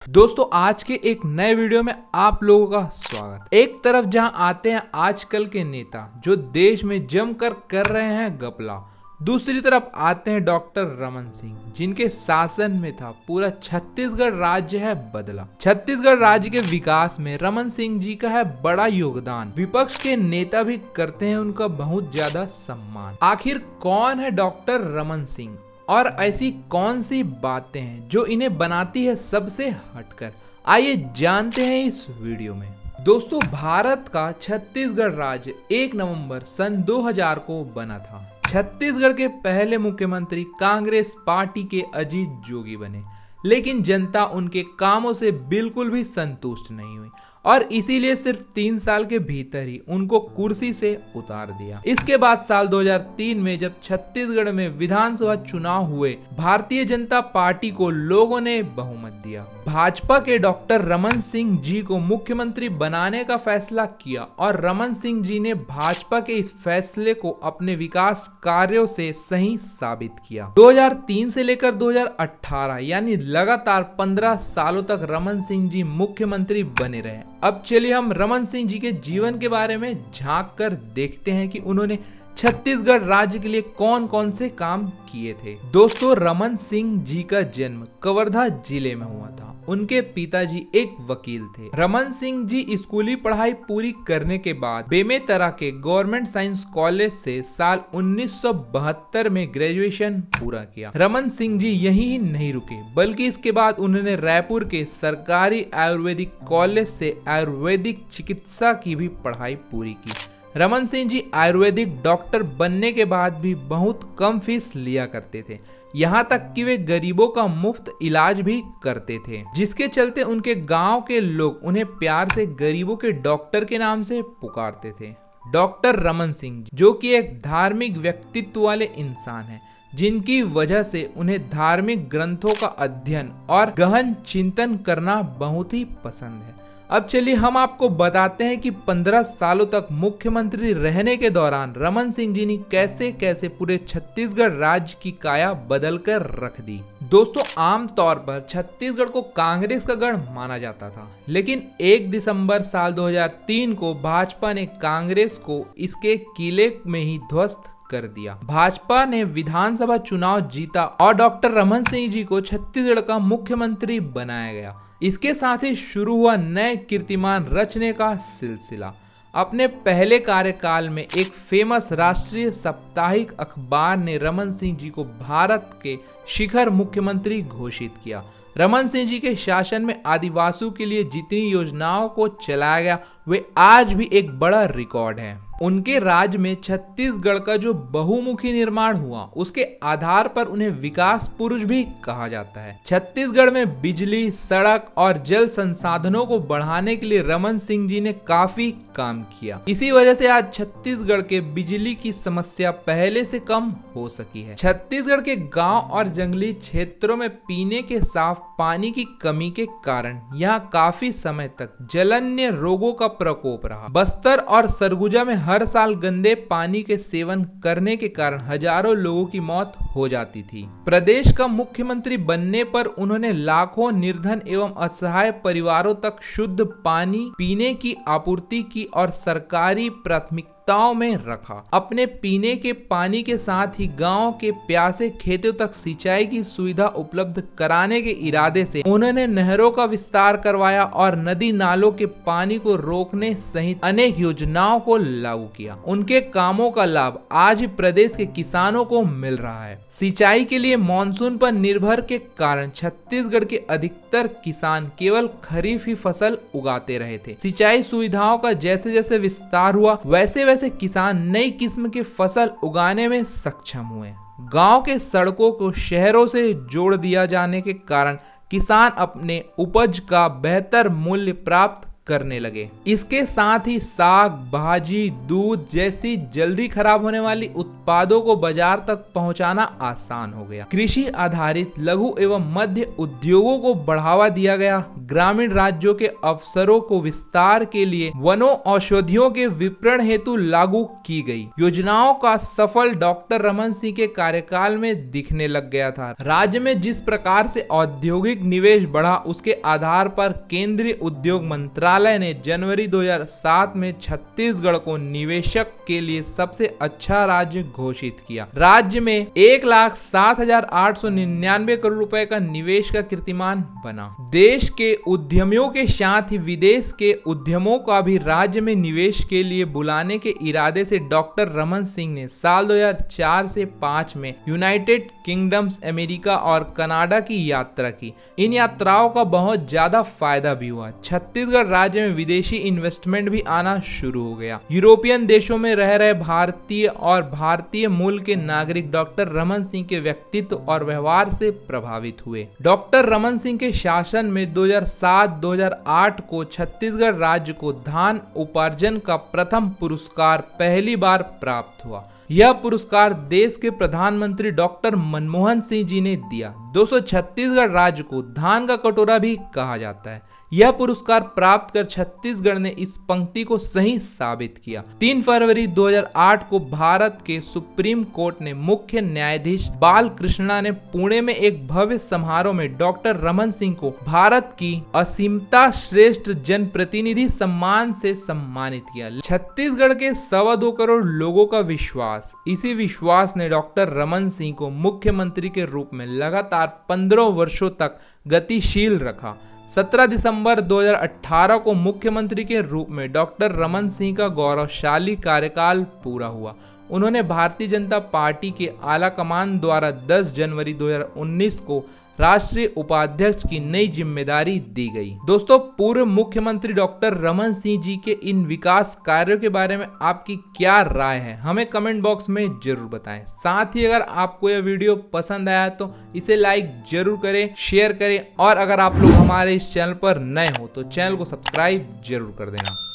दोस्तों आज के एक नए वीडियो में आप लोगों का स्वागत। एक तरफ जहां आते हैं आजकल के नेता जो देश में जमकर कर रहे हैं घपला, दूसरी तरफ आते हैं डॉक्टर रमन सिंह जिनके शासन में था पूरा छत्तीसगढ़ राज्य है बदला। छत्तीसगढ़ राज्य के विकास में रमन सिंह जी का है बड़ा योगदान। विपक्ष के नेता भी करते हैं उनका बहुत ज्यादा सम्मान। आखिर कौन है डॉक्टर रमन सिंह और ऐसी कौन सी बातें हैं जो इन्हें बनाती है सबसे हटकर, आइए जानते हैं इस वीडियो में। दोस्तों भारत का छत्तीसगढ़ राज्य 1 नवंबर सन 2000 को बना था। छत्तीसगढ़ के पहले मुख्यमंत्री कांग्रेस पार्टी के अजीत जोगी बने, लेकिन जनता उनके कामों से बिल्कुल भी संतुष्ट नहीं हुई और इसीलिए सिर्फ 3 साल के भीतर ही उनको कुर्सी से उतार दिया। इसके बाद साल 2003 में जब छत्तीसगढ़ में विधानसभा चुनाव हुए, भारतीय जनता पार्टी को लोगों ने बहुमत दिया। भाजपा के डॉक्टर रमन सिंह जी को मुख्यमंत्री बनाने का फैसला किया और रमन सिंह जी ने भाजपा के इस फैसले को अपने विकास कार्यों से सही साबित किया। 2003 से लेकर 2018 यानी लगातार 15 सालों तक रमन सिंह जी मुख्यमंत्री बने रहे। अब चलिए हम रमन सिंह जी के जीवन के बारे में झांक कर देखते हैं कि उन्होंने छत्तीसगढ़ राज्य के लिए कौन कौन से काम किए थे। दोस्तों रमन सिंह जी का जन्म कवर्धा जिले में हुआ था। उनके पिताजी एक वकील थे। रमन सिंह जी स्कूली पढ़ाई पूरी करने के बाद बेमेतरा के गवर्नमेंट साइंस कॉलेज से साल 1972 में ग्रेजुएशन पूरा किया। रमन सिंह जी यहीं ही नहीं रुके, बल्कि इसके बाद उन्होंने रायपुर के सरकारी आयुर्वेदिक कॉलेज से आयुर्वेदिक चिकित्सा की भी पढ़ाई पूरी की। रमन सिंह जी आयुर्वेदिक डॉक्टर बनने के बाद भी बहुत कम फीस लिया करते थे, यहाँ तक कि वे गरीबों का मुफ्त इलाज भी करते थे, जिसके चलते उनके गांव के लोग उन्हें प्यार से गरीबों के डॉक्टर के नाम से पुकारते थे। डॉक्टर रमन सिंह जो कि एक धार्मिक व्यक्तित्व वाले इंसान हैं, जिनकी वजह से उन्हें धार्मिक ग्रंथों का अध्ययन और गहन चिंतन करना बहुत ही पसंद है। अब चलिए हम आपको बताते हैं कि 15 सालों तक मुख्यमंत्री रहने के दौरान रमन सिंह जी ने कैसे कैसे पूरे छत्तीसगढ़ राज्य की काया बदल कर रख दी। दोस्तों आमतौर पर छत्तीसगढ़ को कांग्रेस का गढ़ माना जाता था, लेकिन 1 दिसंबर साल 2003 को भाजपा ने कांग्रेस को इसके किले में ही ध्वस्त कर दिया। भाजपा ने विधानसभा चुनाव जीता और डॉक्टर रमन सिंह जी को छत्तीसगढ़ का मुख्यमंत्री बनाया गया। इसके साथ ही शुरू हुआ नए कीर्तिमान रचने का सिलसिला। अपने पहले कार्यकाल में एक फेमस राष्ट्रीय साप्ताहिक अखबार ने रमन सिंह जी को भारत के शिखर मुख्यमंत्री घोषित किया। रमन सिंह जी के शासन में आदिवासियों के लिए जितनी योजनाओं को चलाया गया वे आज भी एक बड़ा रिकॉर्ड है। उनके राज्य में छत्तीसगढ़ का जो बहुमुखी निर्माण हुआ उसके आधार पर उन्हें विकास पुरुष भी कहा जाता है। छत्तीसगढ़ में बिजली, सड़क और जल संसाधनों को बढ़ाने के लिए रमन सिंह जी ने काफी काम किया। इसी वजह से आज छत्तीसगढ़ के बिजली की समस्या पहले से कम हो सकी है। छत्तीसगढ़ के गांव और जंगली क्षेत्रों में पीने के साफ पानी की कमी के कारण यहाँ काफी समय तक जलन्य रोगों का प्रकोप रहा। बस्तर और सरगुजा में हर साल गंदे पानी के सेवन करने के कारण हजारों लोगों की मौत हो जाती थी। प्रदेश का मुख्यमंत्री बनने पर उन्होंने लाखों निर्धन एवं असहाय परिवारों तक शुद्ध पानी पीने की आपूर्ति की और सरकारी प्राथमिकताओं में रखा। अपने पीने के पानी के साथ ही गांव के प्यासे खेतों तक सिंचाई की सुविधा उपलब्ध कराने के इरादे से उन्होंने नहरों का विस्तार करवाया और नदी नालों के पानी को रोकने सहित अनेक योजनाओं को लागू किया। उनके कामों का लाभ आज प्रदेश के किसानों को मिल रहा है। सिंचाई के लिए मानसून पर निर्भर के कारण छत्तीसगढ़ के अधिकतर किसान केवल खरीफ ही फसल उगाते रहे थे। सिंचाई सुविधाओं का जैसे जैसे विस्तार हुआ वैसे वैसे किसान नई किस्म के फसल उगाने में सक्षम हुए। गांव के सड़कों को शहरों से जोड़ दिया जाने के कारण किसान अपने उपज का बेहतर मूल्य प्राप्त करने लगे। इसके साथ ही साग, भाजी, दूध जैसी जल्दी खराब होने वाली उत्पादों को बाजार तक पहुंचाना आसान हो गया। कृषि आधारित लघु एवं मध्य उद्योगों को बढ़ावा दिया गया। ग्रामीण राज्यों के अवसरों को विस्तार के लिए वनों औषधियों के विपणन हेतु लागू की गई योजनाओं का सफल डॉक्टर रमन सिंह के कार्यकाल में दिखने लग गया था। राज्य में जिस प्रकार से औद्योगिक निवेश बढ़ा, उसके आधार पर केंद्रीय उद्योग मंत्रालय ने जनवरी 2007 में छत्तीसगढ़ को निवेशक के लिए सबसे अच्छा राज्य घोषित किया। राज्य में 1,07,899 करोड़ रुपए का निवेश का कीर्तिमान बना। देश के उद्यमियों के साथ ही विदेश के उद्यमों का भी राज्य में निवेश के लिए बुलाने के इरादे से डॉक्टर रमन सिंह ने साल 2004 से 5 में यूनाइटेड किंगडम्स, अमेरिका और कनाडा की यात्रा की। इन यात्राओं का बहुत ज्यादा फायदा भी हुआ। छत्तीसगढ़ राज्य में विदेशी इन्वेस्टमेंट भी आना शुरू हो गया। यूरोपियन देशों में रह रहे भारतीय और भारतीय मूल के नागरिक डॉक्टर रमन सिंह के व्यक्तित्व और व्यवहार से प्रभावित हुए। डॉक्टर रमन सिंह के शासन में 2007-2008 को छत्तीसगढ़ राज्य को धान उपार्जन का प्रथम पुरस्कार पहली बार प्राप्त हुआ। यह पुरस्कार देश के प्रधानमंत्री डॉक्टर मनमोहन सिंह जी ने दिया। दोस्तों, छत्तीसगढ़ राज्य को धान का कटोरा भी कहा जाता है। यह पुरस्कार प्राप्त कर छत्तीसगढ़ ने इस पंक्ति को सही साबित किया। 3 फरवरी 2008 को भारत के सुप्रीम कोर्ट ने मुख्य न्यायाधीश बालकृष्णा ने पुणे में एक भव्य समारोह में डॉक्टर रमन सिंह को भारत की असीमता श्रेष्ठ जनप्रतिनिधि सम्मान से सम्मानित किया। छत्तीसगढ़ के 2.25 करोड़ लोगों का विश्वास, इसी विश्वास ने डॉक्टर रमन सिंह को मुख्यमंत्री के रूप में लगातार 15 वर्षों तक गतिशील रखा। 17 दिसंबर 2018 को मुख्यमंत्री के रूप में डॉक्टर रमन सिंह का गौरवशाली कार्यकाल पूरा हुआ। उन्होंने भारतीय जनता पार्टी के आला कमान द्वारा 10 जनवरी 2019 को राष्ट्रीय उपाध्यक्ष की नई जिम्मेदारी दी गई। दोस्तों, पूर्व मुख्यमंत्री डॉक्टर रमन सिंह जी के इन विकास कार्यों के बारे में आपकी क्या राय है, हमें कमेंट बॉक्स में जरूर बताएं। साथ ही अगर आपको यह वीडियो पसंद आया तो इसे लाइक जरूर करें, शेयर करें और अगर आप लोग हमारे इस चैनल पर नए हो तो चैनल को सब्सक्राइब जरूर कर देना।